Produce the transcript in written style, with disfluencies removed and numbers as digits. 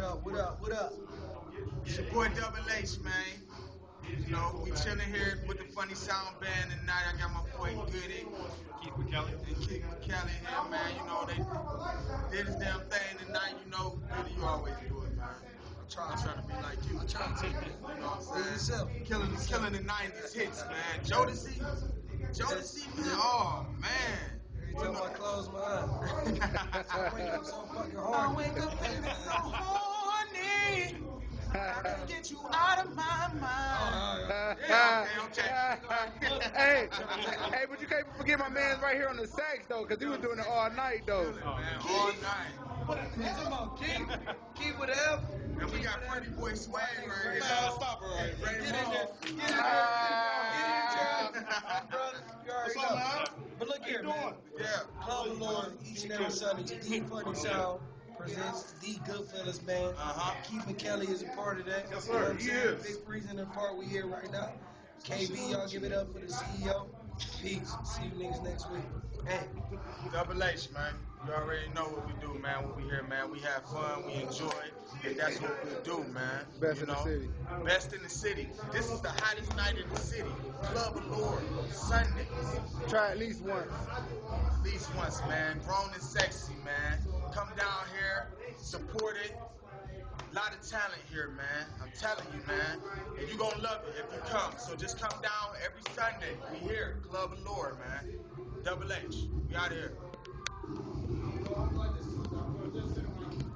up? What up? What up? It's your boy Double H, man. You know, we chilling here with the Funny Sound Band tonight. I got my boy Goody Keith Mckelly. and Keith Mckelly here, man. You know, they did his damn thing tonight. You know, Goody, you always do it, man. I'm trying to be like you. I try to. You know what Be I'm yourself. saying? Killing the 90s hits, man. Jodeci, man. Oh, man. Every time I close my eyes, I wake up so fucking I hard. wake up feeling so horny. I can't get you out of my mind. Yeah, okay. Hey, hey, but you can't forget my man's right here on the sax though, cause he was doing it all night though. Man, all night. Come on, keep whatever. And we got Pretty Boy Swag right here. Man, stop it right Get in there. here. Get in there. Get in there, my brother. You already What's up, know. man? But look here, man. Yeah. Club of Lord, each and every Sunday, the Funny Sound presents the Goodfellas Band. Keith Mckelly is a part of that. Yes, You know sir. what I'm He saying? is. Big reason and part we here right now. KB, y'all give it up for the CEO. Peace. See you niggas next week. Hey. Double H, man. You already know what we do, man. When we here, man, we have fun, we enjoy, and that's what we do, man. Best You in the know, city. best in the city. This is the hottest night in the city. Club of Lord, Sundays. Try at least once. At least once, man. Grown and sexy, man. Come down here, support it. A lot of talent here, man. I'm telling you, man. And you gonna love it if you come. So just come down every Sunday. We here, Club of Lord, man. Double H. We out here.